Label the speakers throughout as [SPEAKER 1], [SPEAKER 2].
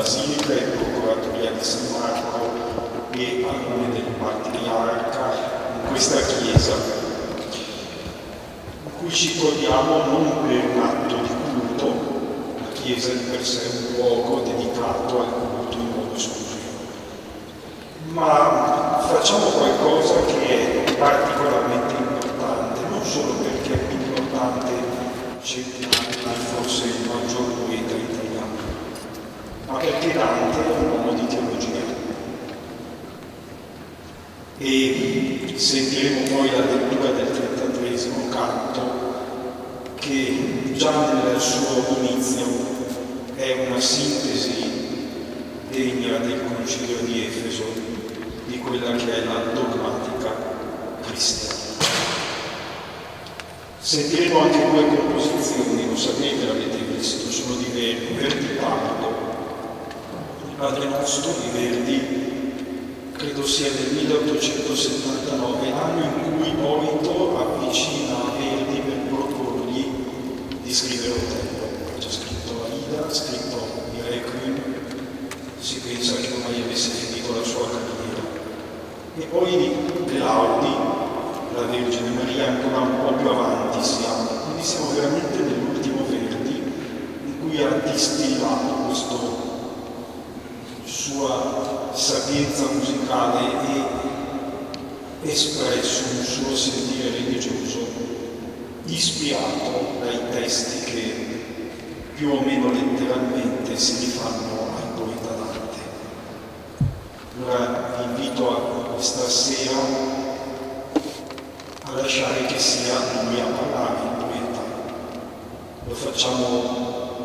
[SPEAKER 1] Basilica e Procuratoria di San Marco e al nome del Patriarca in questa chiesa, in cui ci troviamo non per un atto di culto, la chiesa di per sé è un luogo dedicato al culto in modo esclusivo, ma facciamo qualcosa che è particolarmente importante, non solo perché è importante centinaia, forse il maggior poeta italiano, ma perché Dante è un uomo di teologia. E sentiremo poi la lettura del 33esimo canto, che già nel suo inizio è una sintesi degna del Concilio di Efeso di quella che è la dogmatica cristiana. Sentiremo anche due composizioni, lo sapete, l'avete visto, sono di Verdi Pardo. Il Padre Nostro di Verdi credo sia del 1879, anno in cui Boito avvicina a Verdi per proporgli di scrivere Otello. Ha già scritto Aida, ha scritto il Requiem, si pensa che ormai avesse finito la sua carriera. E poi l'Audi, la Vergine Maria, ancora un po' più avanti siamo, quindi siamo veramente nell'ultimo Verdi, in cui ha distillato questa sua sapienza musicale e espresso un suo sentire religioso ispirato dai testi che più o meno letteralmente si rifanno al poeta Dante. Allora vi invito a questa sera a lasciare che sia lui a parlare, il poeta. Lo facciamo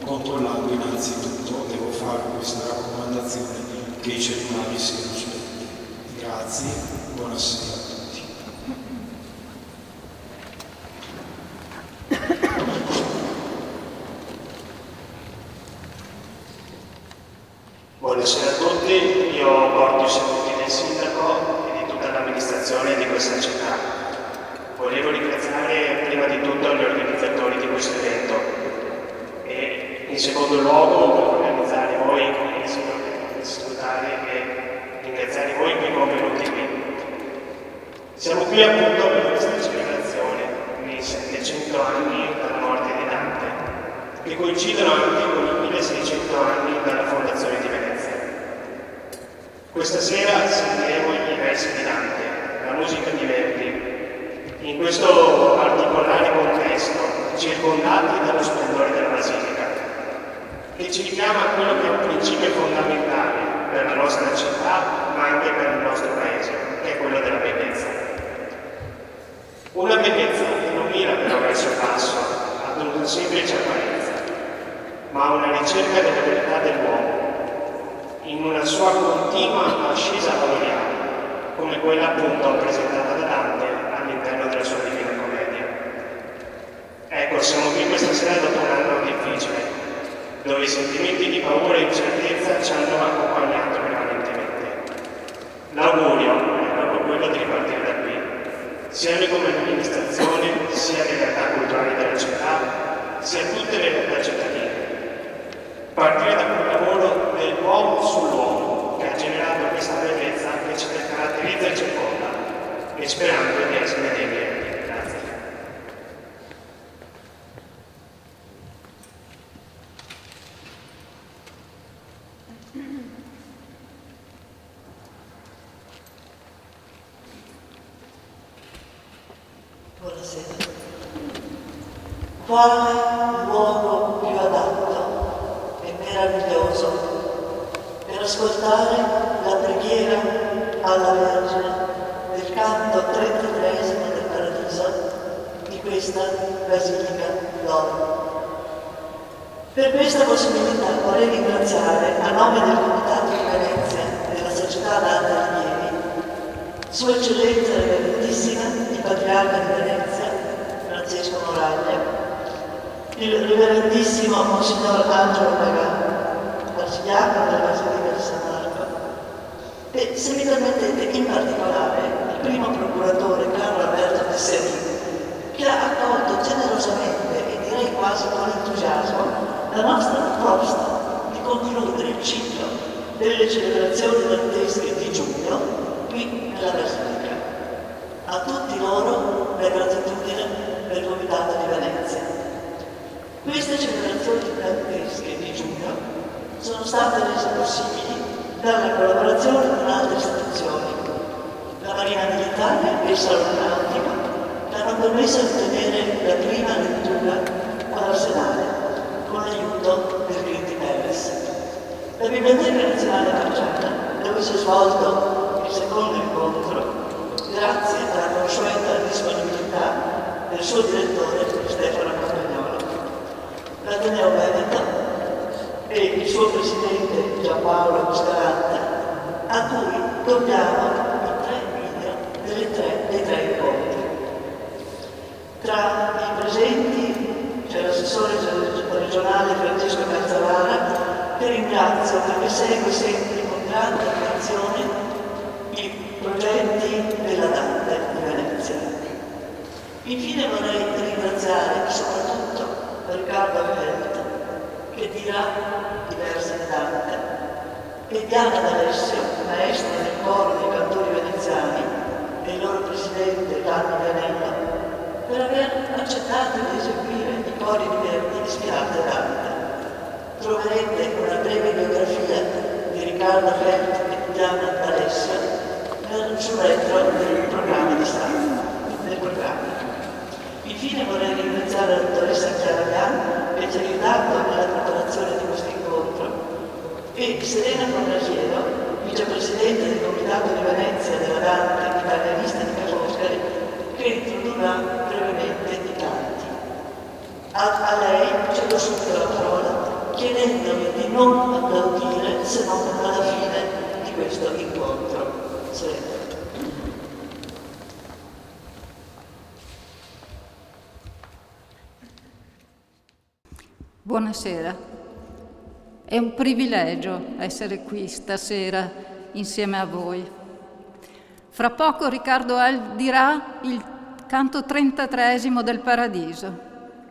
[SPEAKER 1] controllando innanzitutto, devo fare questa raccomandazione, che i cellulari siano spenti. Grazie, buonasera a tutti.
[SPEAKER 2] Buonasera a tutti, io porto i saluti del sindaco e di tutta l'amministrazione di questa città. Volevo ringraziare prima di tutto gli organizzatori di questo evento e in secondo luogo per organizzare voi, il signor segretario, e ringraziare voi che convenuti qui. Siamo qui appunto per questa celebrazione, nei 700 anni dalla morte di Dante, che coincidono anche con i 1600 anni dalla fondazione di Venezia. Questa sera sentiremo i versi di Dante, la musica di Verdi, in questo particolare contesto, circondati dallo splendore della Basilica, che ci richiama a quello che è un principio fondamentale per la nostra città, ma anche per il nostro paese, che è quello della bellezza. Una bellezza che non mira però verso il basso, ad una semplice apparenza, ma a una ricerca della verità dell'uomo, in una sua continua ascesa valoriale, come quella appunto presentata da Dante all'interno della sua Divina Commedia. Ecco, siamo qui questa sera dopo un anno difficile, dove i sentimenti di paura e incertezza ci hanno accompagnato prevalentemente. L'augurio è proprio quello di ripartire da qui, sia noi come amministrazione, sia le realtà culturali della città, sia tutte le realtà cittadine. Partire da quel lavoro dell'uomo sull'uomo che ha generato questa bellezza che ci caratterizza e circonda, e sperando di essere dei miei. Grazie.
[SPEAKER 3] Buonasera. Quale luogo più adatto e meraviglioso per ascoltare la preghiera alla Vergine del canto 33esimo del Paradiso di questa Basilica d'Oro. Per questa possibilità vorrei ringraziare a nome del Comitato di Venezia e della Società Dante Alighieri Sua Eccellenza Reverendissima il Patriarca di Venezia Francesco Moraglia, il Reverendissimo Monsignor Angelo Pagano, arcidiacono della Basilica di San Marco, e se mi permettete in particolare il primo procuratore Carlo Alberto Tesserini, che ha accolto generosamente e direi quasi con entusiasmo la nostra proposta di concludere delle celebrazioni dantesche di giugno qui nella Basilica. A tutti loro la gratitudine del Comitato di Venezia. Queste celebrazioni dantesche di giugno sono state rese possibili dalla collaborazione con altre istituzioni. La Marina Militare e il Salone Nautico che hanno permesso di tenere la prima lettura all'Arsenale con l'aiuto del Grindi Palace. La Biblioteca Nazionale Marciana, dove si è svolto il secondo incontro, grazie alla consueta disponibilità del suo direttore Stefano Campagnolo. L'Ateneo Veneto e il suo presidente Giampaolo Buscaranta, a cui dobbiamo i 3 video dei tre incontri. Tra i presenti c'è l'assessore regionale Francesco Calzavara, che ringrazio perché segue sempre con grande attenzione i progetti della Dante di Venezia. Infine vorrei ringraziare soprattutto Riccardo Felt, che dirà i versi di Dante, e Diana D'Alessio, maestra del coro dei cantori veneziani, e il loro presidente Gianni Vianello, per aver accettato di eseguire i cori di Verdi ispirati a Dante. Troverete una breve biografia di Riccardo Felt e Diana D'Alessio sul retro del programma di stampa. Infine vorrei ringraziare la dottoressa Chiara Bian, che ci ha aiutato nella preparazione di questo incontro, e Serena Fornasiero, vicepresidente del Comitato di Venezia della Dante italianista di Ca' Foscari, che introdurrà brevemente i canti. A lei cedo subito la parola, chiedendovi di non applaudire se non alla fine di questo incontro. Serena.
[SPEAKER 4] Buonasera, è un privilegio essere qui stasera insieme a voi. Fra poco Riccardo Held dirà il canto 33esimo del Paradiso,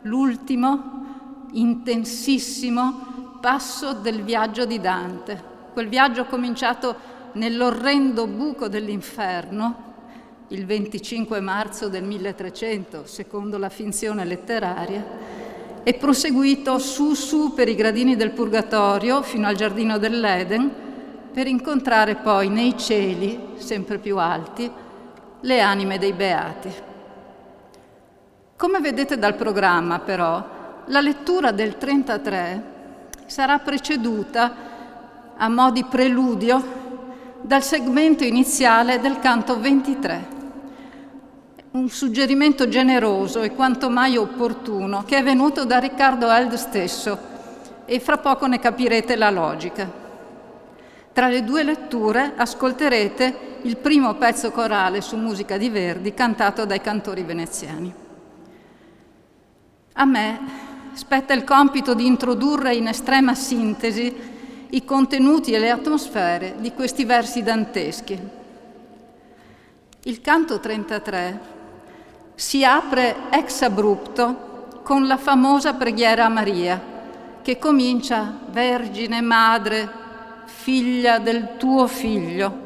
[SPEAKER 4] l'ultimo, intensissimo passo del viaggio di Dante, quel viaggio cominciato nell'orrendo buco dell'inferno il 25 marzo del 1300, secondo la finzione letteraria, e proseguito su per i gradini del Purgatorio fino al giardino dell'Eden, per incontrare poi nei cieli, sempre più alti, le anime dei beati. Come vedete dal programma, però, la lettura del 33 sarà preceduta, a mo' di preludio, dal segmento iniziale del canto 23. Un suggerimento generoso e quanto mai opportuno che è venuto da Riccardo Held stesso, e fra poco ne capirete la logica. Tra le due letture ascolterete il primo pezzo corale su musica di Verdi cantato dai cantori veneziani. A me spetta il compito di introdurre in estrema sintesi i contenuti e le atmosfere di questi versi danteschi. Il canto 33 si apre ex abrupto con la famosa preghiera a Maria, che comincia Vergine Madre, figlia del tuo figlio.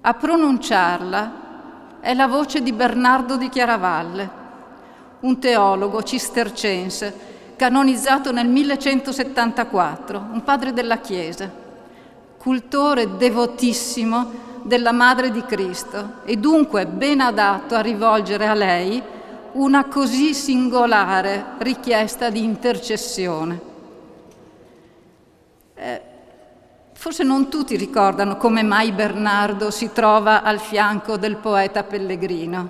[SPEAKER 4] A pronunciarla è la voce di Bernardo di Chiaravalle, un teologo cistercense canonizzato nel 1174, un padre della Chiesa, cultore devotissimo della Madre di Cristo e dunque ben adatto a rivolgere a lei una così singolare richiesta di intercessione. Forse non tutti ricordano come mai Bernardo si trova al fianco del poeta Pellegrino.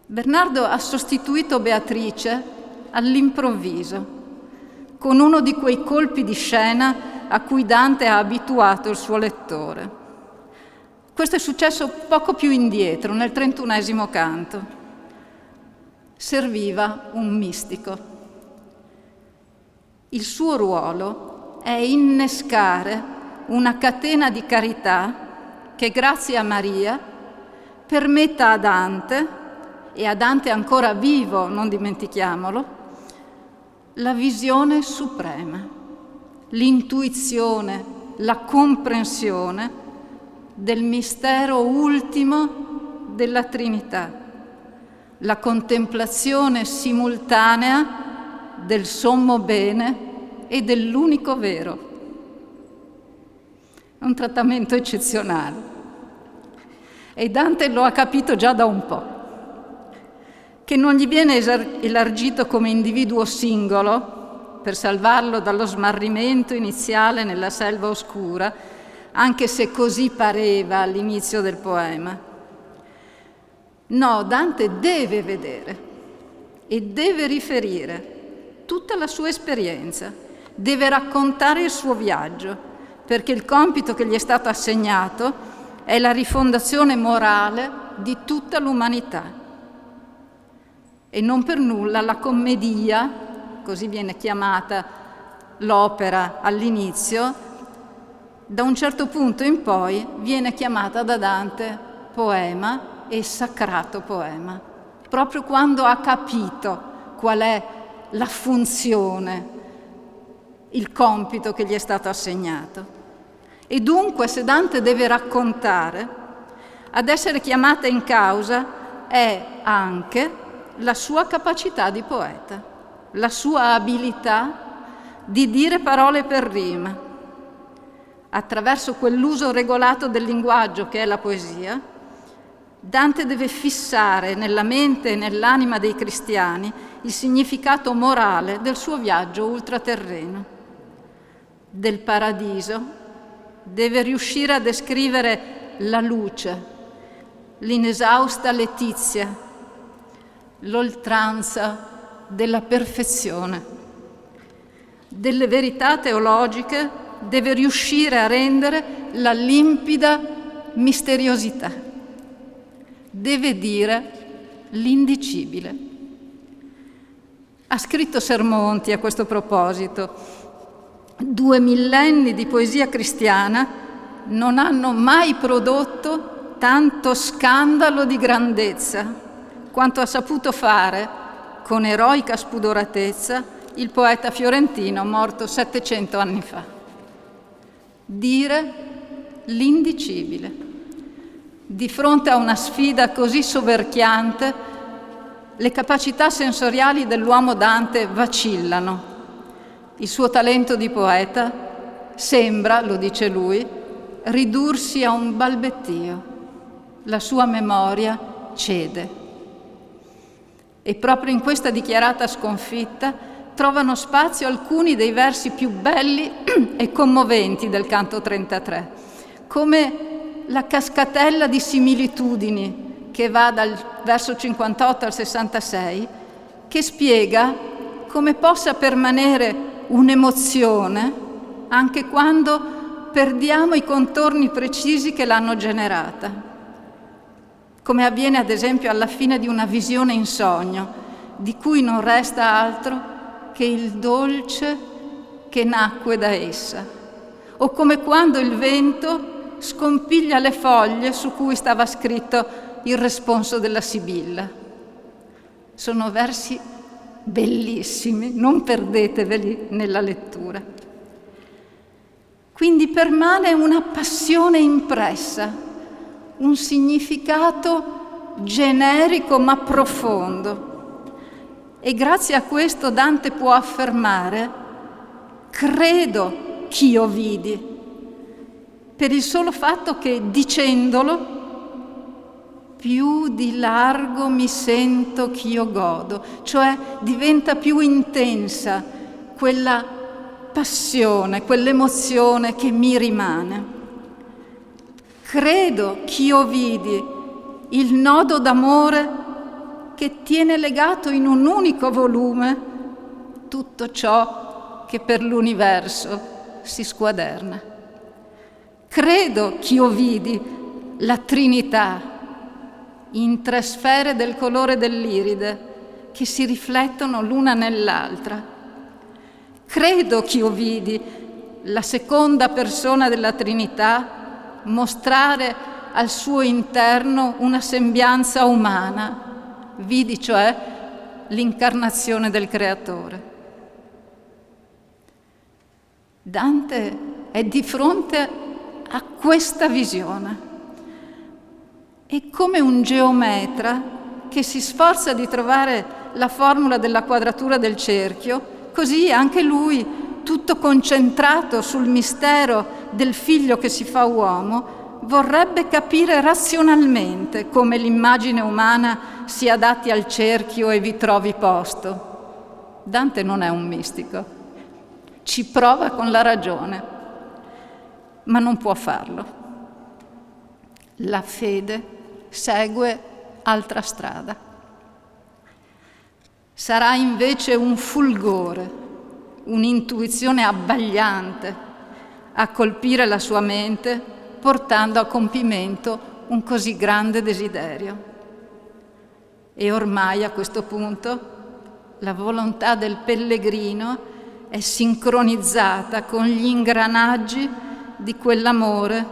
[SPEAKER 4] Bernardo ha sostituito Beatrice all'improvviso, con uno di quei colpi di scena a cui Dante ha abituato il suo lettore. Questo è successo poco più indietro, nel 31esimo canto. Serviva un mistico. Il suo ruolo è innescare una catena di carità che, grazie a Maria, permetta a Dante, e a Dante ancora vivo, non dimentichiamolo, la visione suprema, l'intuizione, la comprensione del mistero ultimo della Trinità, la contemplazione simultanea del sommo bene e dell'unico vero. È un trattamento eccezionale. E Dante lo ha capito già da un po', che non gli viene elargito come individuo singolo per salvarlo dallo smarrimento iniziale nella selva oscura, anche se così pareva all'inizio del poema. No, Dante deve vedere e deve riferire tutta la sua esperienza, deve raccontare il suo viaggio, perché il compito che gli è stato assegnato è la rifondazione morale di tutta l'umanità. E non per nulla la commedia, così viene chiamata l'opera all'inizio, da un certo punto in poi viene chiamata da Dante poema e sacrato poema, proprio quando ha capito qual è la funzione, il compito che gli è stato assegnato. E dunque, se Dante deve raccontare, ad essere chiamata in causa è anche la sua capacità di poeta, la sua abilità di dire parole per rima. Attraverso quell'uso regolato del linguaggio che è la poesia, Dante deve fissare nella mente e nell'anima dei cristiani il significato morale del suo viaggio ultraterreno. Del paradiso deve riuscire a descrivere la luce, l'inesausta letizia, l'oltranza della perfezione. Delle verità teologiche deve riuscire a rendere la limpida misteriosità. Deve dire l'indicibile. Ha scritto sermonti a questo proposito. 2 millenni di poesia cristiana non hanno mai prodotto tanto scandalo di grandezza quanto ha saputo fare con eroica spudoratezza il poeta fiorentino morto 700 anni fa. Dire l'indicibile. Di fronte a una sfida così soverchiante, le capacità sensoriali dell'uomo Dante vacillano. Il suo talento di poeta sembra, lo dice lui, ridursi a un balbettio. La sua memoria cede. E proprio in questa dichiarata sconfitta trovano spazio alcuni dei versi più belli e commoventi del canto 33, come la cascatella di similitudini che va dal verso 58 al 66, che spiega come possa permanere un'emozione anche quando perdiamo i contorni precisi che l'hanno generata, come avviene ad esempio alla fine di una visione in sogno, di cui non resta altro che il dolce che nacque da essa, o come quando il vento scompiglia le foglie su cui stava scritto il responso della Sibilla. Sono versi bellissimi, non perdeteveli nella lettura. Quindi permane una passione impressa, un significato generico ma profondo. E grazie a questo Dante può affermare: credo ch'io vidi, per il solo fatto che, dicendolo, più di largo mi sento ch'io godo, cioè diventa più intensa quella passione, quell'emozione che mi rimane. Credo ch'io vidi il nodo d'amore che tiene legato in un unico volume tutto ciò che per l'universo si squaderna. Credo ch'io vidi la Trinità in 3 sfere del colore dell'iride che si riflettono l'una nell'altra. Credo ch'io vidi la seconda persona della Trinità mostrare al suo interno una sembianza umana, vidi cioè l'incarnazione del Creatore. Dante è di fronte a questa visione. È come un geometra che si sforza di trovare la formula della quadratura del cerchio, così anche lui, tutto concentrato sul mistero del figlio che si fa uomo, vorrebbe capire razionalmente come l'immagine umana si adatti al cerchio e vi trovi posto. Dante non è un mistico. Ci prova con la ragione, ma non può farlo. La fede segue altra strada. Sarà invece un fulgore, un'intuizione abbagliante a colpire la sua mente, portando a compimento un così grande desiderio. E ormai a questo punto la volontà del pellegrino è sincronizzata con gli ingranaggi di quell'amore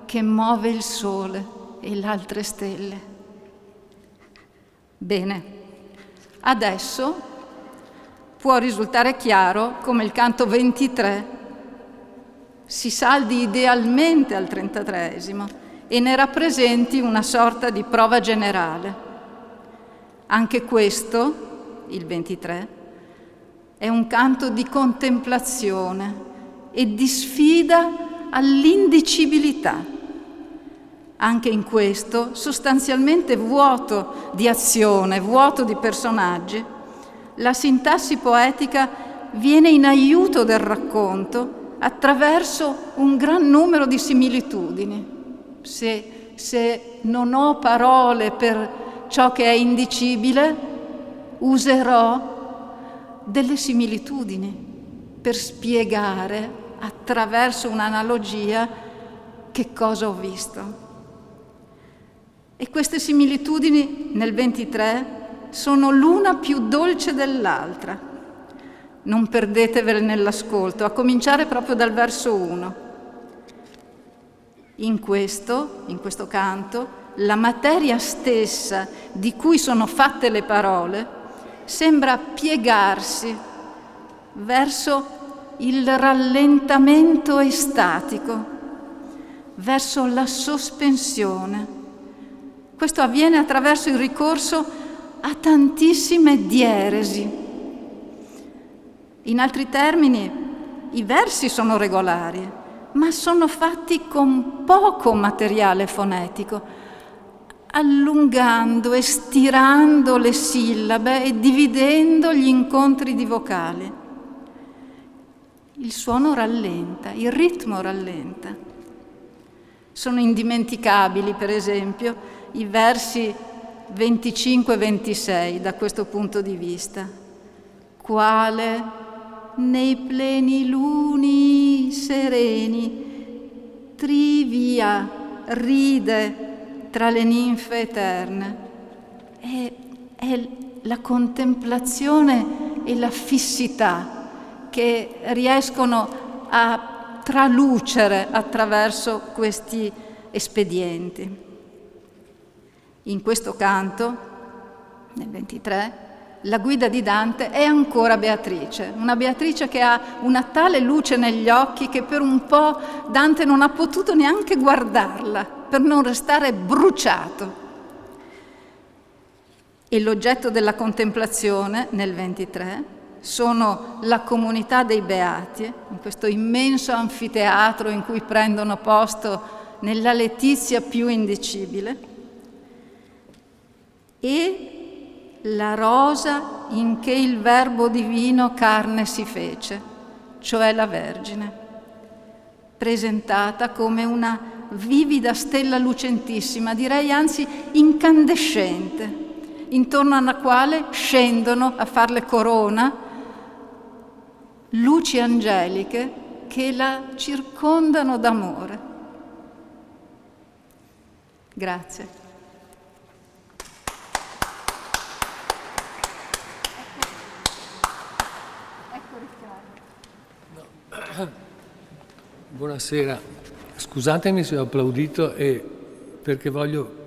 [SPEAKER 4] che muove il sole e le altre stelle. Bene, adesso può risultare chiaro come il canto 23 si saldi idealmente al 33esimo e ne rappresenti una sorta di prova generale. Anche questo, il 23, è un canto di contemplazione e di sfida all'indicibilità. Anche in questo, sostanzialmente vuoto di azione, vuoto di personaggi, la sintassi poetica viene in aiuto del racconto attraverso un gran numero di similitudini. Se non ho parole per ciò che è indicibile, userò delle similitudini per spiegare attraverso un'analogia che cosa ho visto. E queste similitudini nel 23 sono l'una più dolce dell'altra. Non perdetevele nell'ascolto, a cominciare proprio dal verso 1. In questo canto, la materia stessa di cui sono fatte le parole sembra piegarsi verso il rallentamento estatico, verso la sospensione. Questo avviene attraverso il ricorso a tantissime dieresi. In altri termini, i versi sono regolari, ma sono fatti con poco materiale fonetico, allungando e stirando le sillabe e dividendo gli incontri di vocali. Il suono rallenta, il ritmo rallenta. Sono indimenticabili, per esempio, i versi 25 e 26 da questo punto di vista. Quale nei pleni luni sereni trivia ride tra le ninfe eterne. È la contemplazione e la fissità che riescono a tralucere attraverso questi espedienti. In questo canto, nel 23, la guida di Dante è ancora Beatrice, una Beatrice che ha una tale luce negli occhi che per un po' Dante non ha potuto neanche guardarla per non restare bruciato. E l'oggetto della contemplazione nel 23 sono la comunità dei Beati, in questo immenso anfiteatro in cui prendono posto nella letizia più indicibile, e la rosa in che il Verbo divino carne si fece, cioè la Vergine, presentata come una vivida stella lucentissima, direi anzi incandescente, intorno alla quale scendono a farle corona luci angeliche che la circondano d'amore. Grazie.
[SPEAKER 5] Buonasera, scusatemi se ho applaudito perché voglio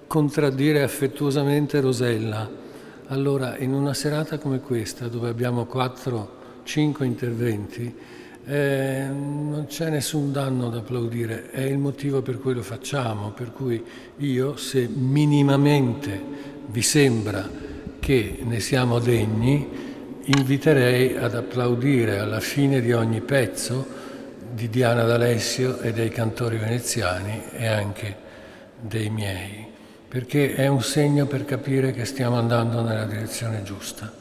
[SPEAKER 5] contraddire affettuosamente Rosella. Allora, in una serata come questa, dove abbiamo 4-5 interventi, Non c'è nessun danno da applaudire, è il motivo per cui lo facciamo, per cui io, se minimamente vi sembra che ne siamo degni, inviterei ad applaudire alla fine di ogni pezzo di Diana D'Alessio e dei cantori veneziani e anche dei miei, perché è un segno per capire che stiamo andando nella direzione giusta.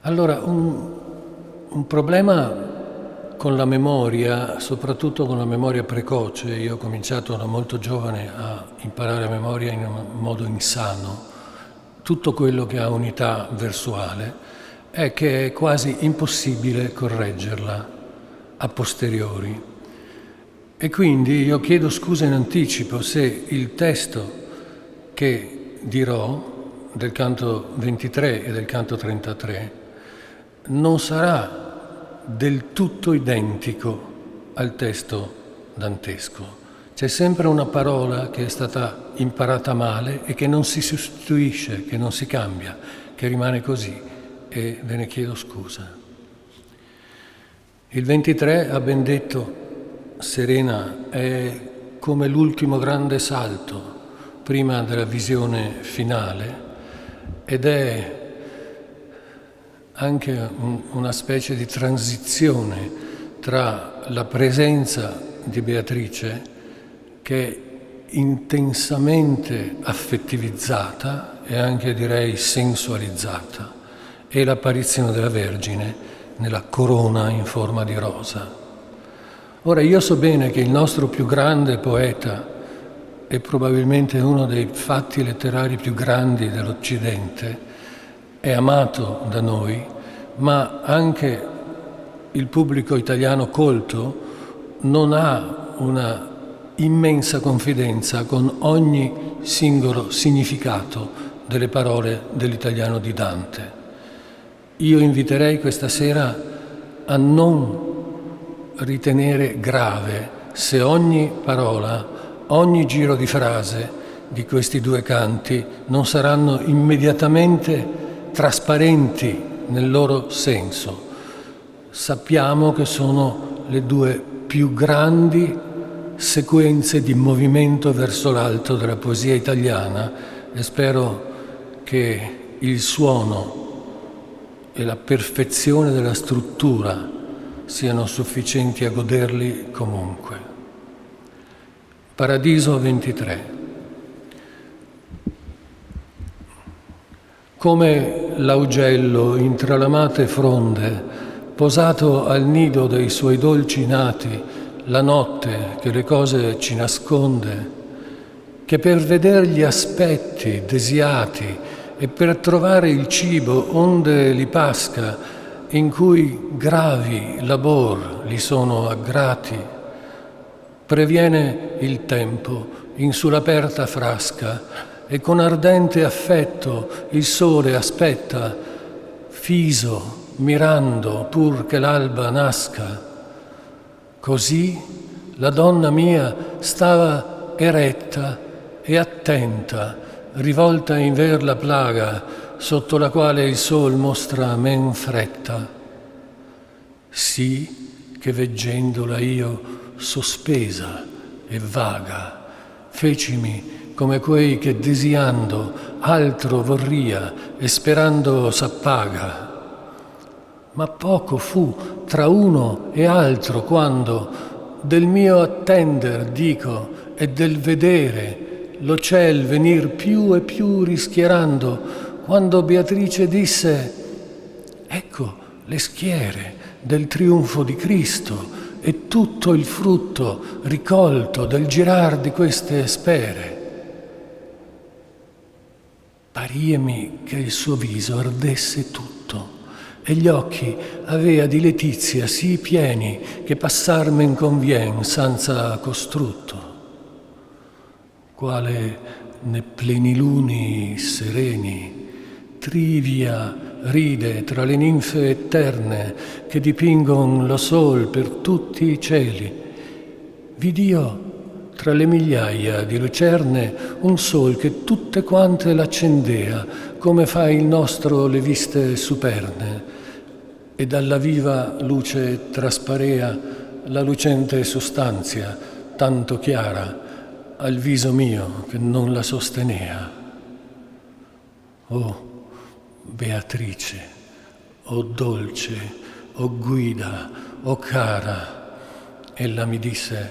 [SPEAKER 5] Allora, un problema con la memoria, soprattutto con la memoria precoce, io ho cominciato da molto giovane a imparare a memoria in un modo insano, tutto quello che ha unità versuale, è che è quasi impossibile correggerla a posteriori. E quindi io chiedo scusa in anticipo se il testo che dirò del canto 23 e del canto 33 non sarà del tutto identico al testo dantesco. C'è sempre una parola che è stata imparata male e che non si sostituisce, che non si cambia, che rimane così, e ve ne chiedo scusa. Il 23, ha ben detto Serena, è come l'ultimo grande salto prima della visione finale ed è anche una specie di transizione tra la presenza di Beatrice, che è intensamente affettivizzata e anche direi sensualizzata, e l'apparizione della Vergine nella corona in forma di rosa. Ora, io so bene che il nostro più grande poeta e probabilmente uno dei fatti letterari più grandi dell'Occidente è amato da noi, ma anche il pubblico italiano colto non ha una immensa confidenza con ogni singolo significato delle parole dell'italiano di Dante. Io inviterei questa sera a non ritenere grave se ogni parola, ogni giro di frase di questi due canti non saranno immediatamente trasparenti nel loro senso. Sappiamo che sono le due più grandi sequenze di movimento verso l'alto della poesia italiana e spero che il suono e la perfezione della struttura siano sufficienti a goderli comunque. Paradiso 23. Come l'augello in tralamate fronde, posato al nido dei suoi dolci nati, la notte che le cose ci nasconde, che per veder gli aspetti desiati e per trovare il cibo onde li pasca, in cui gravi labor li sono aggrati, previene il tempo in sull'aperta frasca e con ardente affetto il sole aspetta, fiso, mirando pur che l'alba nasca. Così la donna mia stava eretta e attenta, rivolta inver la plaga, sotto la quale il sol mostra men fretta. Sì che veggendola io sospesa e vaga, fecimi come quei che desiando altro vorria e sperando s'appaga. Ma poco fu tra uno e altro quando del mio attender dico e del vedere lo ciel venir più e più rischierando, quando Beatrice disse: ecco le schiere del trionfo di Cristo e tutto il frutto ricolto del girar di queste spere. Pariemi che il suo viso ardesse tutto e gli occhi avea di letizia sì pieni che passar men convien senza costrutto. Quale ne pleniluni sereni Trivia ride tra le ninfe eterne che dipingon lo sol per tutti i cieli. Vid'io tra le migliaia di lucerne un sol che tutte quante l'accendea, come fa il nostro le viste superne. e dalla viva luce trasparea la lucente sostanzia, tanto chiara, al viso mio che non la sostenea. Oh Beatrice, oh dolce, oh guida, oh cara, ella mi disse,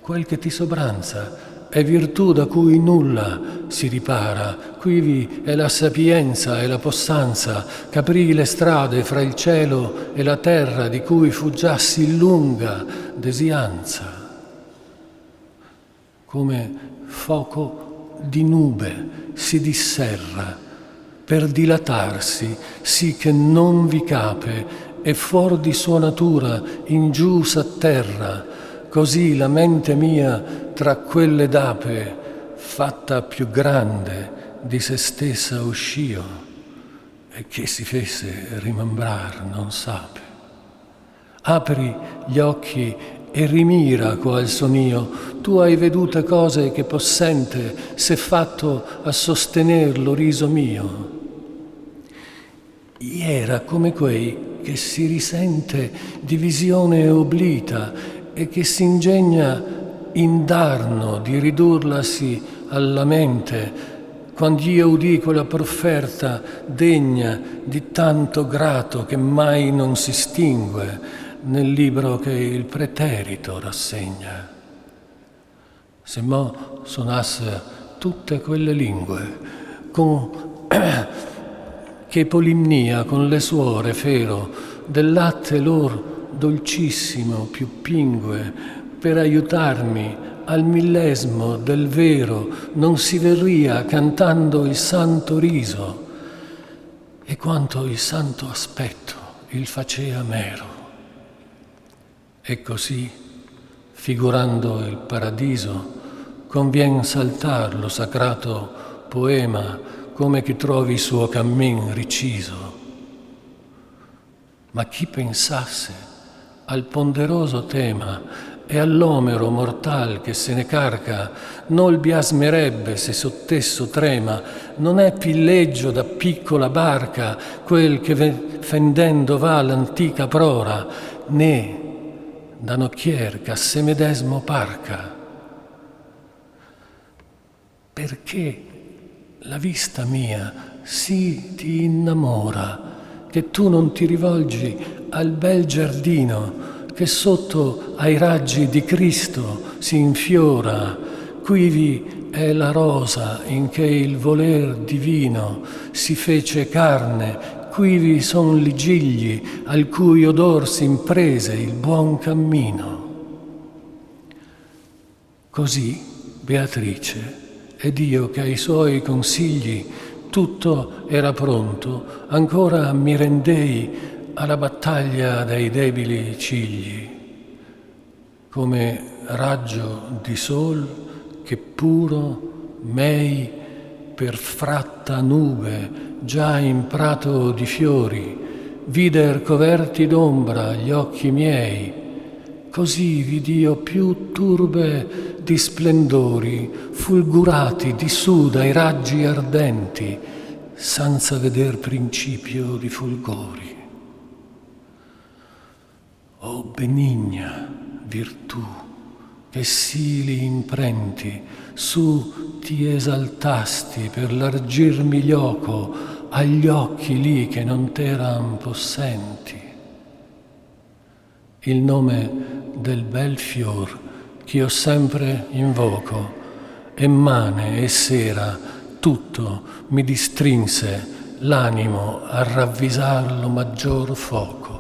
[SPEAKER 5] quel che ti sobranza è virtù da cui nulla si ripara, quivi è la sapienza e la possanza, qu'aprì le strade fra il cielo e la terra, di cui fu già sì lunga desianza. Come foco di nube si disserra per dilatarsi, sì che non vi cape, e fuor di sua natura in giù s'atterra. Così la mente mia tra quelle d'ape, fatta più grande di se stessa uscio, e che si fesse rimembrar non sape. Apri gli occhi e rimira qual son io, tu hai vedute cose che possente s'è fatto a sostener lo riso mio. Iera come quei che si risente di visione oblita e che si ingegna indarno di ridurlasi alla mente, quand'io udì quella profferta degna di tanto grato che mai non si stingue nel libro che il preterito rassegna. Se mo suonasse tutte quelle lingue che polimnia con le suore fero del latte lor dolcissimo più pingue, per aiutarmi al millesimo del vero non si verria cantando il santo riso, e quanto il santo aspetto il facea mero. E così, figurando il paradiso, convien saltar lo sacrato poema come chi trovi suo cammin riciso. Ma chi pensasse al ponderoso tema e all'omero mortal che se ne carca, non biasmerebbe se sottesso trema, non è pilleggio da piccola barca quel che fendendo va l'antica prora, né da nocchier che a se medesmo parca. Perché la vista mia sì ti innamora, che tu non ti rivolgi al bel giardino che sotto ai raggi di Cristo si infiora, quivi è la rosa in che il voler divino si fece carne, quivi son li gigli al cui odor si imprese il buon cammino. Così Beatrice ed io che ai suoi consigli tutto era pronto, ancora mi rendei alla battaglia dei debili cigli, come raggio di sol che puro mei per fratta nube già in prato di fiori vider coverti d'ombra gli occhi miei, così vidio più turbe di splendori fulgurati di su dai raggi ardenti senza veder principio di fulgori. O benigna virtù, che sì li imprenti, su ti esaltasti per largirmi glioco agli occhi lì che non t'eran possenti. Il nome del bel fior ch'io sempre invoco, e mane e sera tutto mi distrinse l'animo a ravvisar lo maggior foco.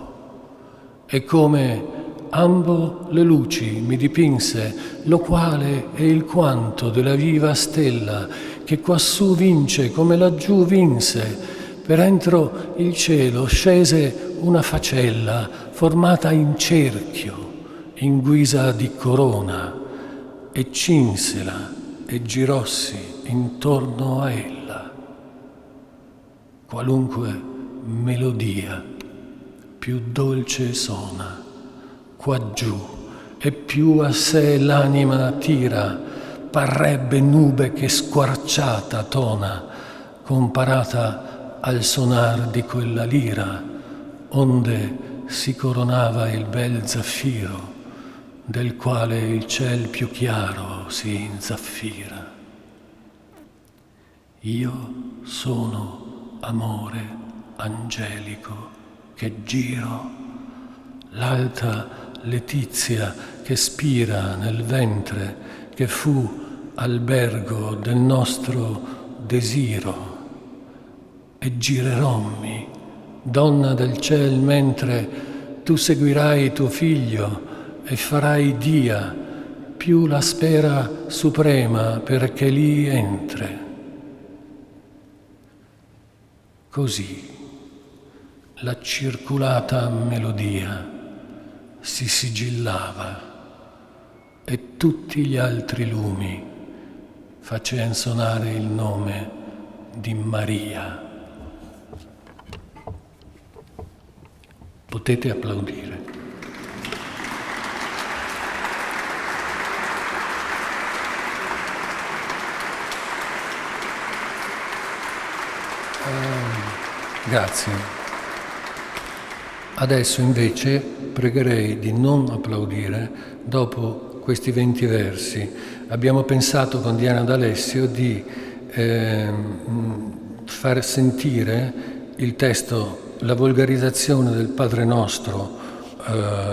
[SPEAKER 5] E come ambo le luci mi dipinse lo quale e il quanto della viva stella che quassù vince come laggiù vinse, per entro il cielo scese una facella formata in cerchio, in guisa di corona, e cinsela e girossi intorno a ella. Qualunque melodia più dolce sona, quaggiù, e più a sé l'anima tira, parrebbe nube che squarciata tona, comparata al sonar di quella lira, onde si coronava il bel zaffiro, del quale il ciel più chiaro si inzaffira. Io sono amore angelico che giro, l'alta letizia che spira nel ventre che fu albergo del nostro desiro, e girerommi, donna del ciel, mentre tu seguirai tuo figlio e farai dia più la spera suprema perché lì entre. Così la circulata melodia si sigillava e tutti gli altri lumi facevano suonare il nome di Maria. Potete applaudire. Grazie. Adesso invece pregherei di non applaudire dopo questi 20 versi. Abbiamo pensato con Diana D'Alessio di far sentire il testo, la volgarizzazione del Padre Nostro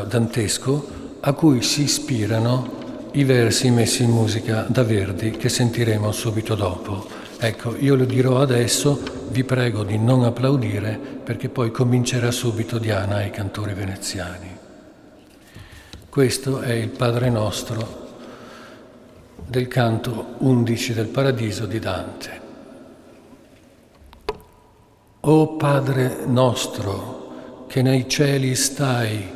[SPEAKER 5] dantesco, a cui si ispirano i versi messi in musica da Verdi che sentiremo subito dopo. Ecco, io lo dirò adesso, vi prego di non applaudire perché poi comincerà subito Diana e i cantori veneziani. Questo è il Padre Nostro del canto 11 del Paradiso di Dante. O Padre nostro, che nei cieli stai,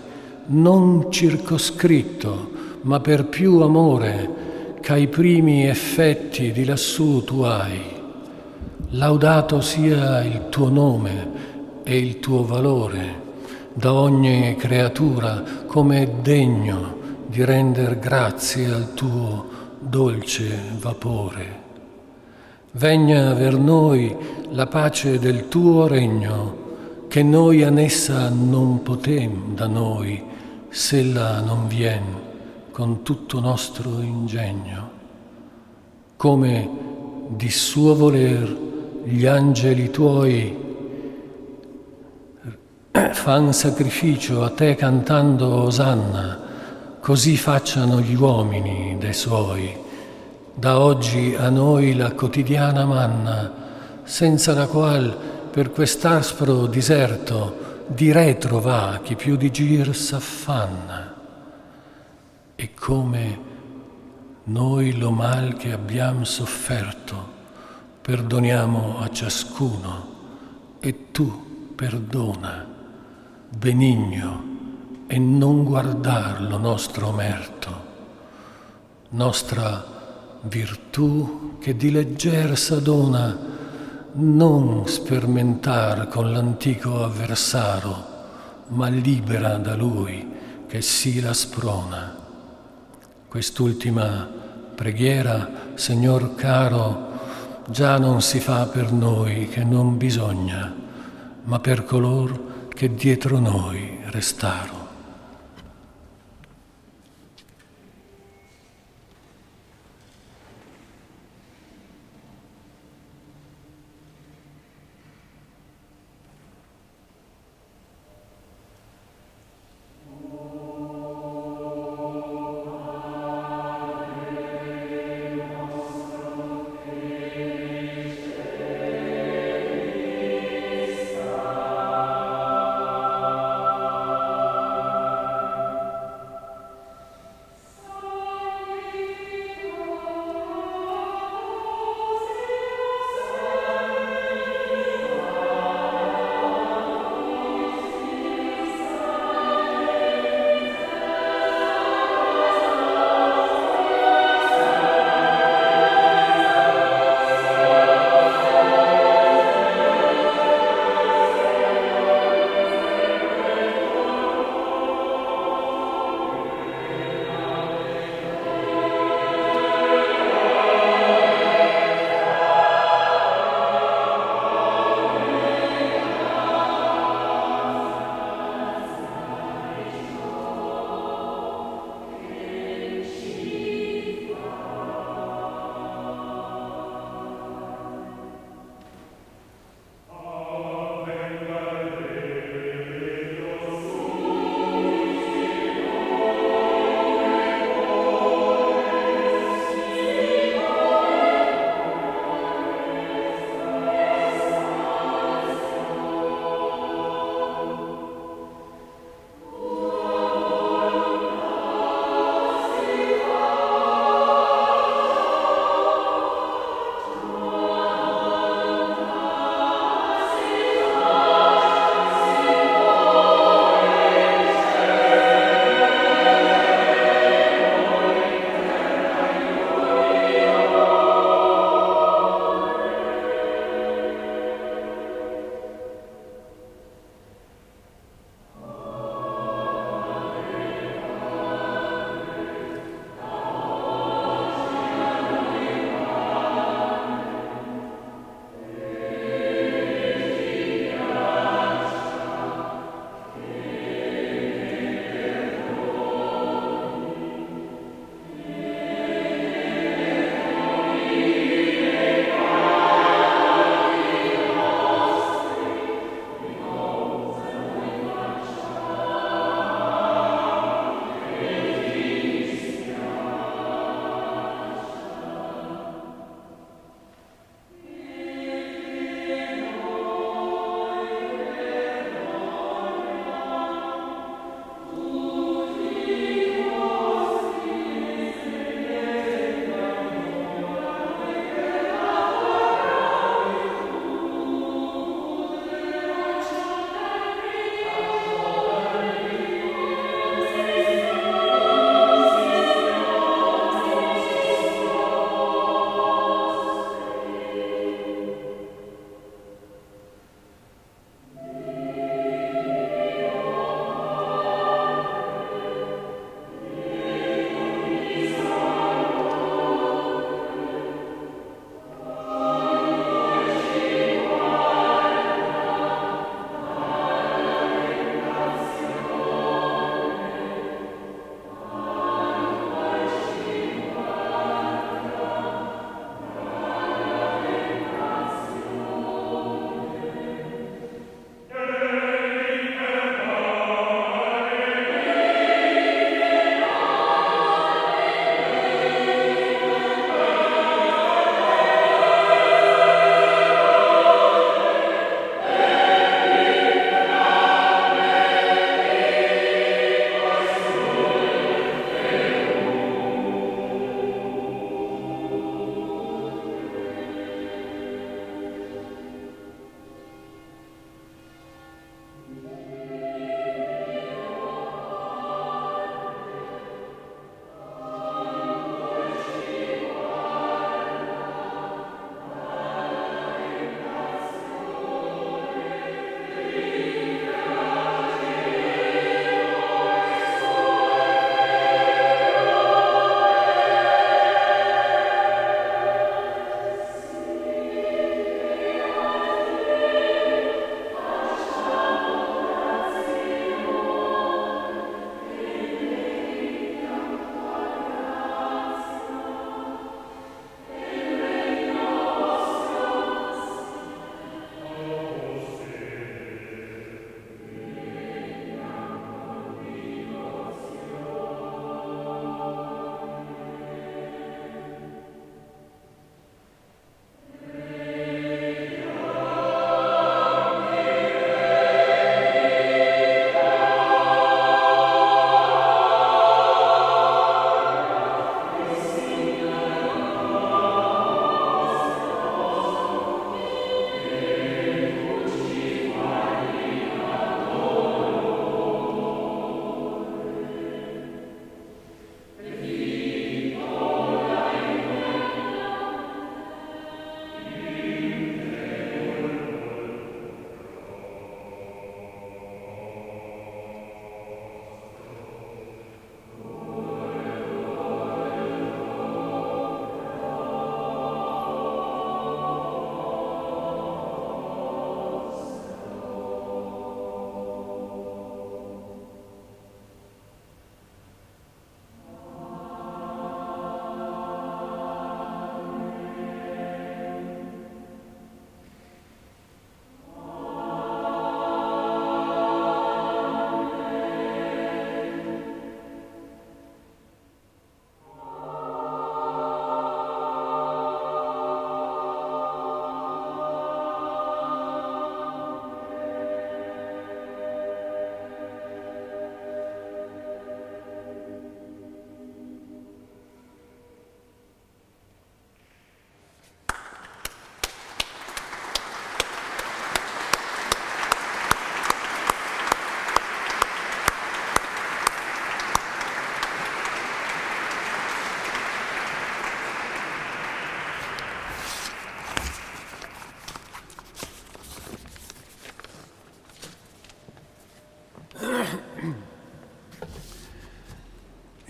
[SPEAKER 5] non circoscritto, ma per più amore c'ai primi effetti di lassù tu hai. Laudato sia il tuo nome e il tuo valore da ogni creatura, come è degno di render grazie al tuo dolce vapore. Vegna ver noi la pace del tuo regno, che noi annessa non potem da noi, s'ella non vien con tutto nostro ingegno. Come di suo voler gli angeli tuoi fan sacrificio a te cantando Osanna, così facciano gli uomini dei suoi. Da oggi a noi la quotidiana manna, senza la qual per quest'aspro diserto di retro va chi più di gir s'affanna. E come noi lo mal che abbiam sofferto perdoniamo a ciascuno, e tu perdona, benigno, e non guardar lo nostro omerto, nostra virtù che di legger s'adona, non spermentar con l'antico avversaro, ma libera da lui che si la sprona. Quest'ultima preghiera, Signor caro, già non si fa per noi che non bisogna, ma per color che dietro noi restaro.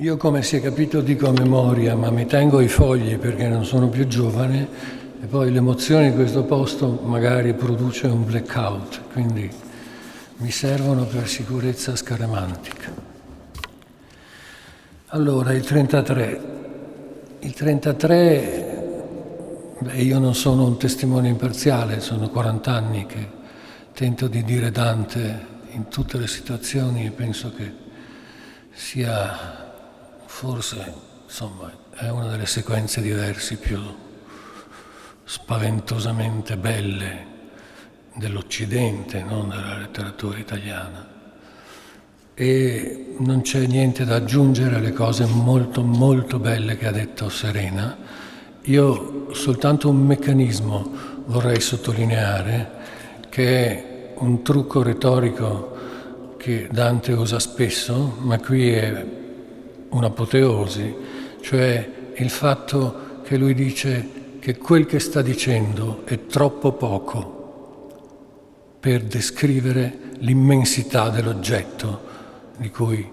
[SPEAKER 5] Io, come si è capito, dico a memoria, ma mi tengo i fogli perché non sono più giovane e poi l'emozione di questo posto magari produce un blackout, quindi mi servono per sicurezza scaramantica. Allora, il 33. Il 33, io non sono un testimone imparziale, sono 40 anni che tento di dire Dante in tutte le situazioni e penso che sia... forse, insomma, è una delle sequenze di versi più spaventosamente belle dell'Occidente, non della letteratura italiana. E non c'è niente da aggiungere alle cose molto, molto belle che ha detto Serena. Io soltanto un meccanismo vorrei sottolineare, che è un trucco retorico che Dante usa spesso, ma qui è un'apoteosi, cioè il fatto che lui dice che quel che sta dicendo è troppo poco per descrivere l'immensità dell'oggetto di cui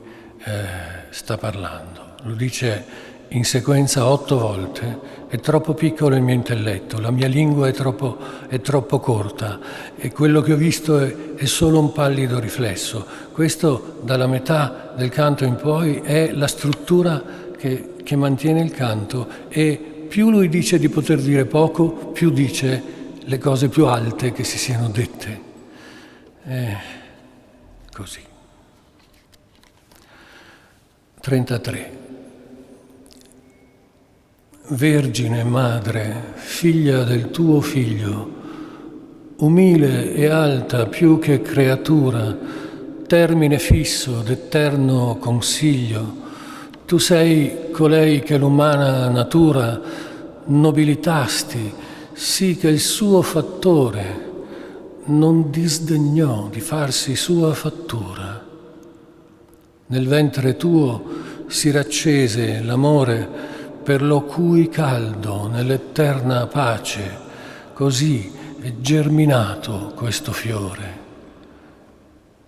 [SPEAKER 5] sta parlando. Lo dice in sequenza 8 volte: è troppo piccolo il mio intelletto, la mia lingua è troppo corta e quello che ho visto è solo un pallido riflesso. Questo, dalla metà del canto in poi, è la struttura che mantiene il canto, e più lui dice di poter dire poco, più dice le cose più alte che si siano dette. Così. 33. Vergine madre, figlia del tuo figlio, umile e alta più che creatura, termine fisso d'eterno consiglio, tu sei colei che l'umana natura nobilitasti, sì che il suo fattore non disdegnò di farsi sua fattura. Nel ventre tuo si raccese l'amore per lo cui caldo nell'eterna pace, così è germinato questo fiore.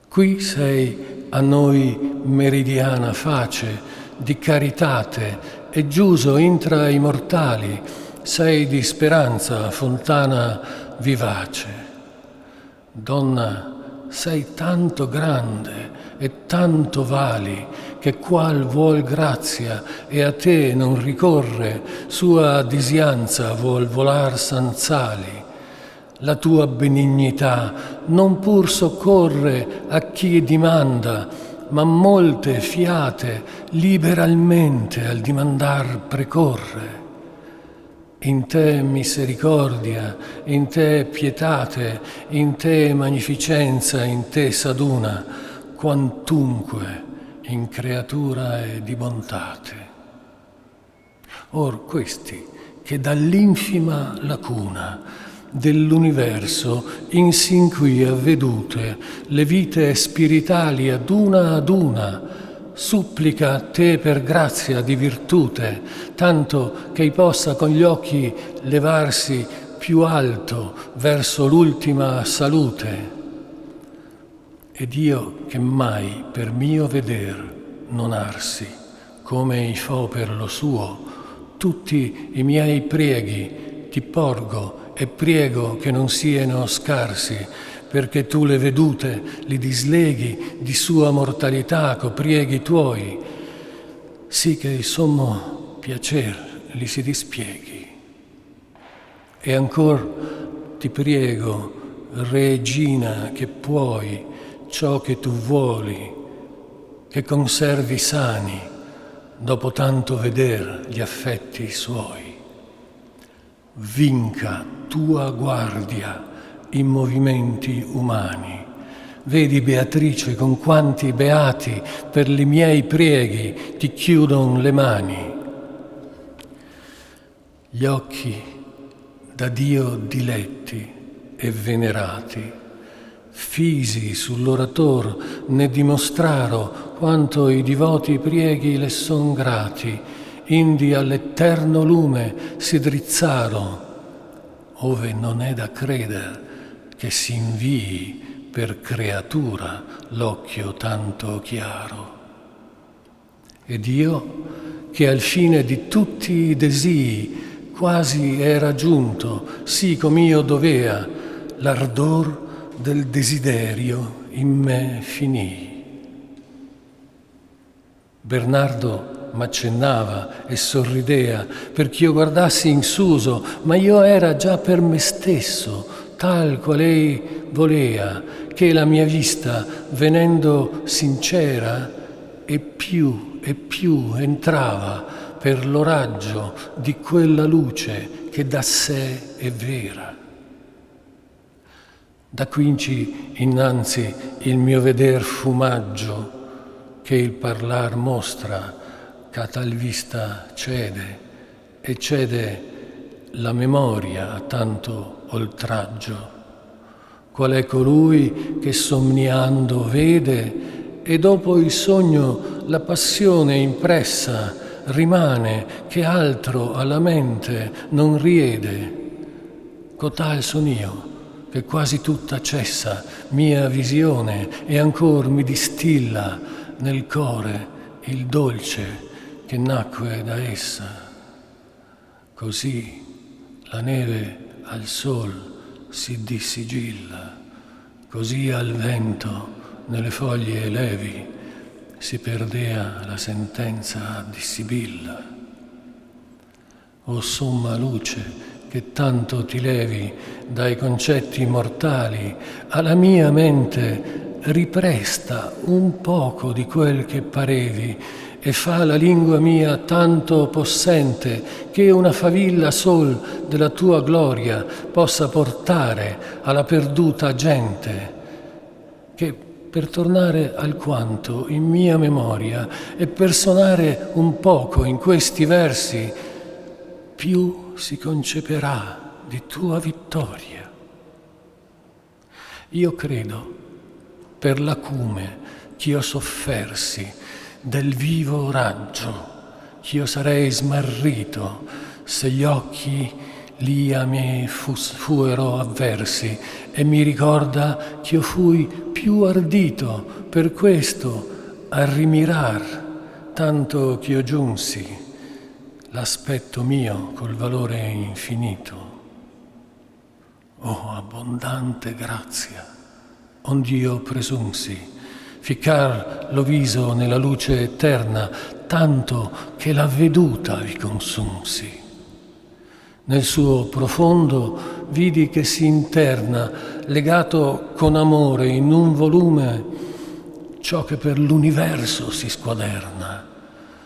[SPEAKER 5] Qui sei a noi meridiana face di caritate e giuso intra i mortali, sei di speranza fontana vivace. Donna, sei tanto grande e tanto vali, che qual vuol grazia e a te non ricorre, sua disianza vuol volar sanzali. La tua benignità non pur soccorre a chi dimanda, ma molte fiate liberalmente al dimandar precorre. In te misericordia, in te pietate, in te magnificenza, in te s'aduna, quantunque in creatura è di bontate. Or questi che dall'infima lacuna dell'universo insin qui avvedute le vite spiritali ad una, supplica a te per grazia di virtute, tanto che possa con gli occhi levarsi più alto verso l'ultima salute. Ed io che mai per mio veder non arsi, come i fo per lo suo, tutti i miei prieghi ti porgo e priego che non siano scarsi, perché tu le vedute li disleghi di sua mortalità co prieghi tuoi, sì che il sommo piacer li si dispieghi. E ancor ti prego, Regina, che puoi ciò che tu vuoli, che conservi sani dopo tanto veder gli affetti suoi. Vinca tua guardia in movimenti umani. Vedi, Beatrice, con quanti beati per i miei prieghi ti chiudon le mani. Gli occhi da Dio diletti e venerati, fisi sull'orator ne dimostraro quanto i divoti prieghi le son grati, indi all'eterno lume si drizzaro, ove non è da creder che si invii per creatura l'occhio tanto chiaro. Ed io, che al fine di tutti i desii quasi era giunto, sì com'io dovea, l'ardor del desiderio in me finii. Bernardo m'accennava e sorridea perch'io guardassi insuso, ma io era già per me stesso, tal qual ei volea, che la mia vista, venendo sincera, e più entrava per lo raggio di quella luce che da sé è vera. Da quinci innanzi il mio veder fumaggio, che il parlar mostra, ch'a tal vista cede, e cede la memoria a tanto oltraggio. Qual è colui che somniando vede e dopo il sogno la passione impressa rimane che altro alla mente non riede. Cotal son io, che quasi tutta cessa mia visione e ancor mi distilla nel core il dolce che nacque da essa. Così la neve al sol si dissigilla, così al vento nelle foglie levi si perdea la sentenza di Sibilla. O somma luce che tanto ti levi dai concetti mortali, alla mia mente ripresta un poco di quel che parevi e fa la lingua mia tanto possente che una favilla sol della tua gloria possa portare alla perduta gente, che per tornare alquanto in mia memoria e per sonare un poco in questi versi, più si conceperà di tua vittoria. Io credo, per l'acume ch'io soffersi del vivo raggio, ch'io sarei smarrito se gli occhi lia miei fuero avversi, e mi ricorda ch'io fui più ardito per questo a rimirar, tanto ch'io giunsi l'aspetto mio col valore infinito. Oh abbondante grazia, ond'io presunsi ficcar lo viso nella luce eterna, tanto che la veduta vi consunsi. Nel suo profondo vidi che si interna, legato con amore in un volume, ciò che per l'universo si squaderna,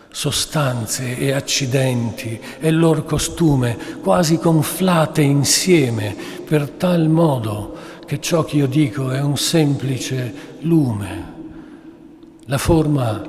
[SPEAKER 5] sostanze e accidenti e lor costume quasi conflate insieme per tal modo che ciò che io dico è un semplice lume. La forma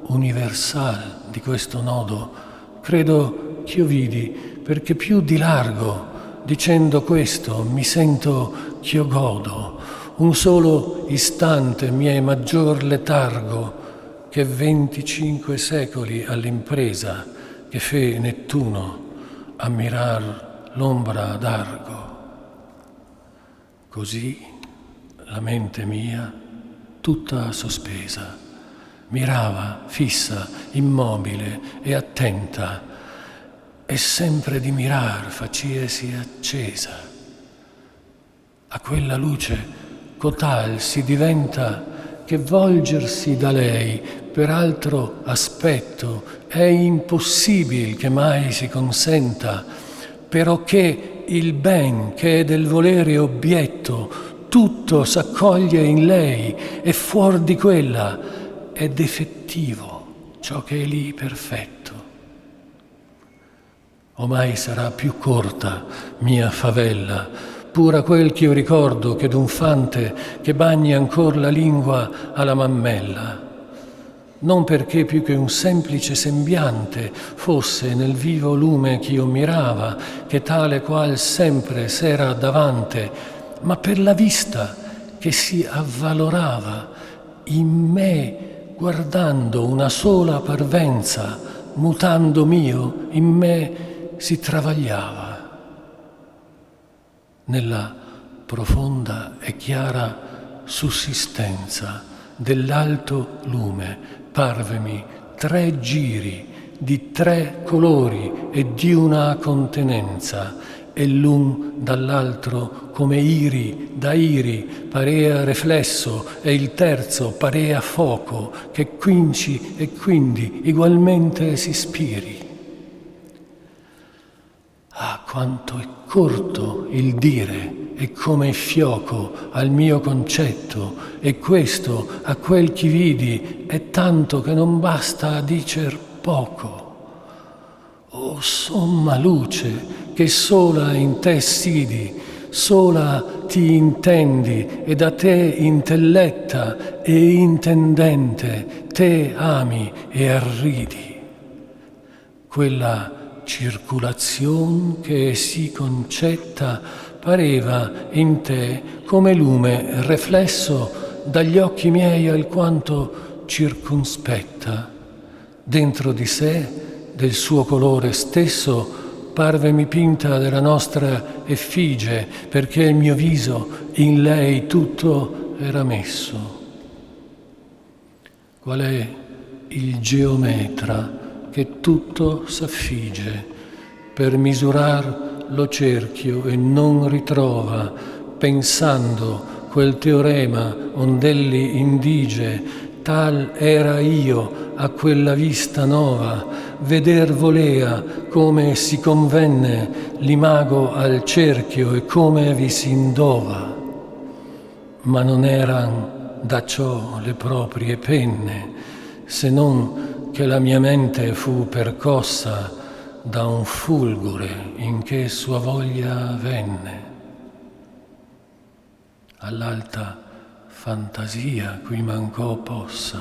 [SPEAKER 5] universal di questo nodo credo ch'io vidi, perché più di largo, dicendo questo, mi sento ch'io godo. Un solo istante mi è maggior letargo che 25 secoli all'impresa che fe Nettuno a mirar l'ombra d'argo. Così la mente mia, tutta sospesa, mirava fissa, immobile e attenta, e sempre di mirar faciesi accesa. A quella luce cotal si diventa che volgersi da lei per altro aspetto è impossibil che mai si consenta, perocché il ben che è del volere obietto tutto s'accoglie in lei e fuor di quella è defettivo ciò che è lì perfetto. Omai sarà più corta mia favella, pura quel ch'io ricordo che d'un fante che bagni ancor la lingua alla mammella. Non perché più che un semplice sembiante fosse nel vivo lume ch'io mirava, che tale qual sempre s'era davante, ma per la vista che si avvalorava in me, guardando una sola parvenza, mutando mio, in me si travagliava. Nella profonda e chiara sussistenza dell'alto lume parvemi 3 giri, di 3 colori e di una contenenza, e l'un dall'altro come iri da iri parea reflesso, e il terzo parea fuoco, che quinci e quindi egualmente si spiri. Ah, quanto è corto il dire, e come fioco al mio concetto, e questo a quel chi vidi è tanto che non basta a dicer poco. O somma luce, che sola in te sidi, sola ti intendi, e da te intelletta e intendente te ami e arridi. Quella circulazion che si concetta pareva in te come lume riflesso dagli occhi miei alquanto circunspetta. Dentro di sé, del suo colore stesso, parvemi pinta della nostra effigie, perché il mio viso in lei tutto era messo. Qual è il geometra che tutto s'affige, per misurar lo cerchio e non ritrova, pensando quel teorema ond'elli indige, tal era io a quella vista nova, veder volea come si convenne l'imago al cerchio e come vi si indova. Ma non eran da ciò le proprie penne, se non che la mia mente fu percossa da un fulgure in che sua voglia venne. All'alta fantasia qui mancò possa,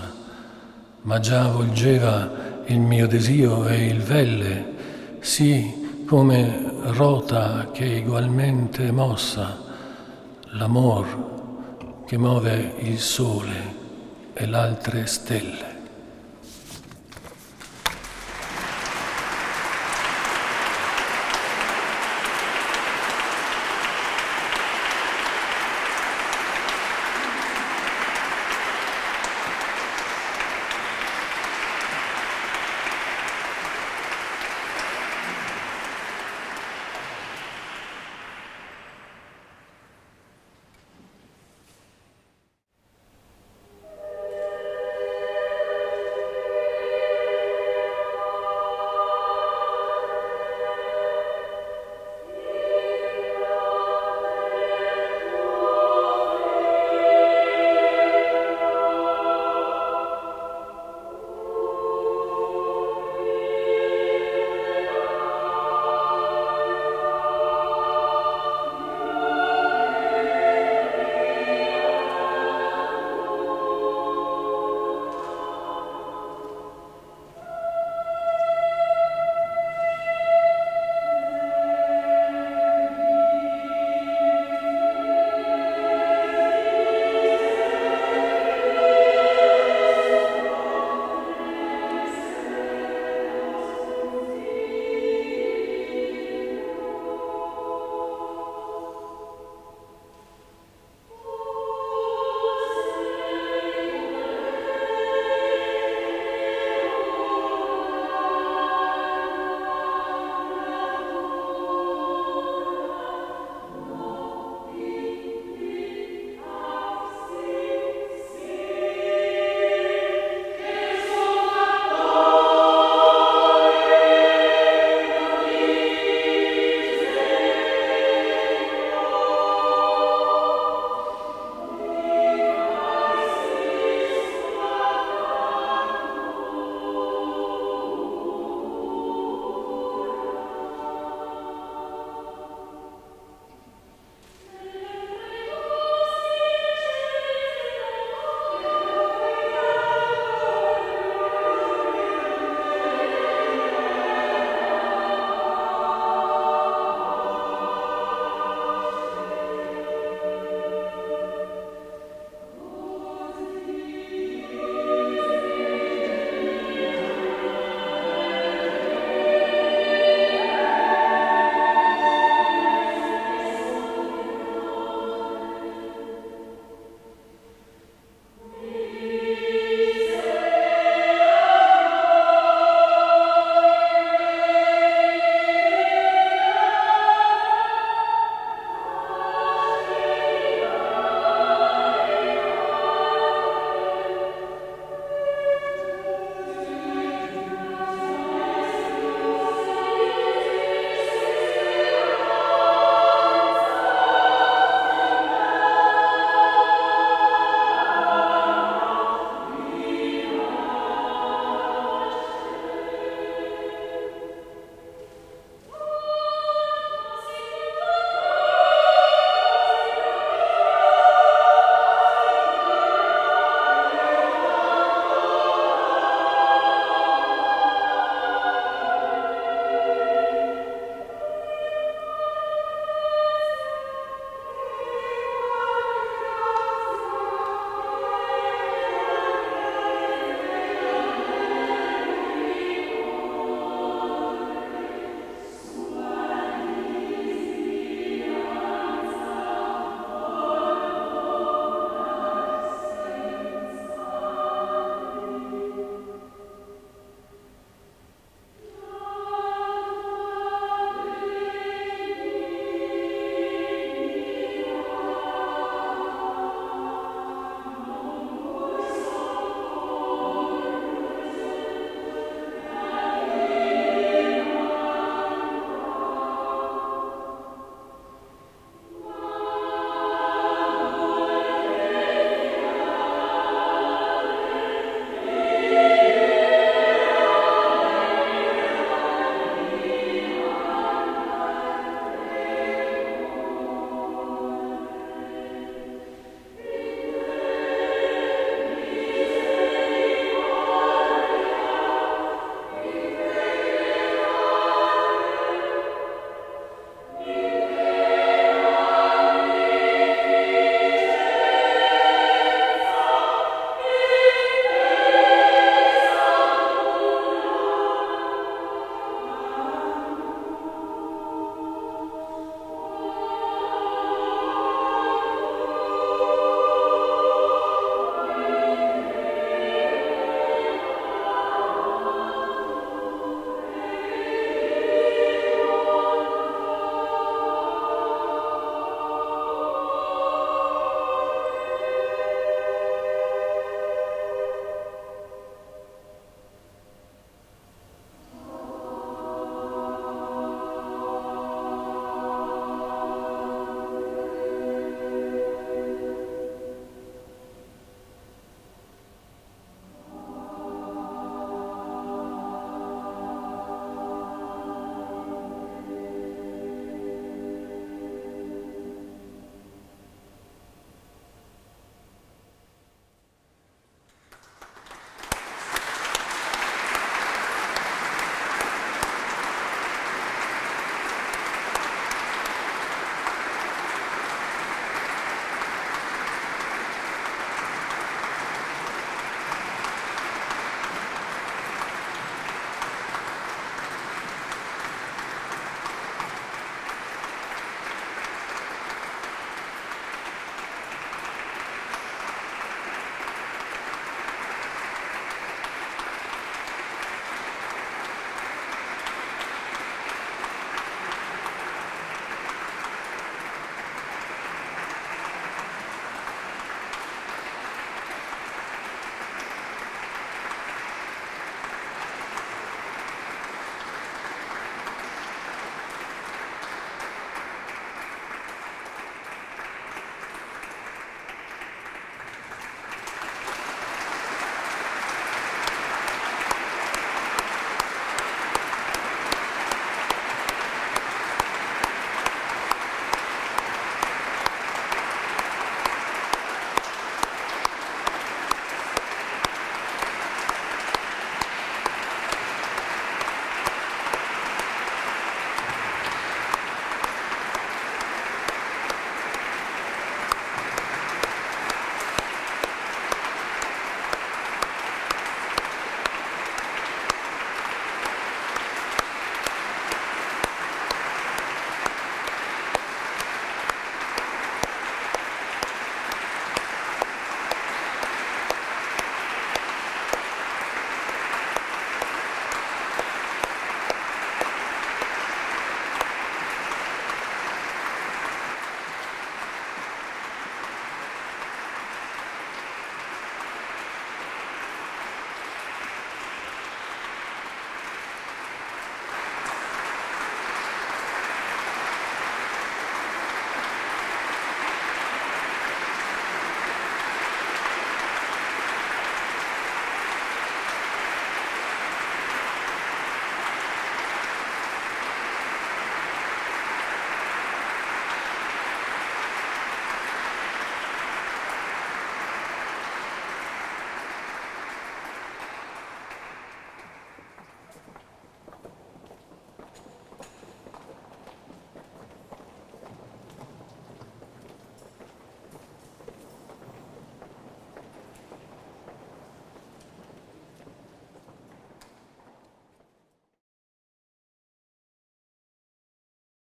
[SPEAKER 5] ma già volgeva il mio desio e il velle, sì come rota che egualmente mossa l'amor che move il sole e l'altre stelle.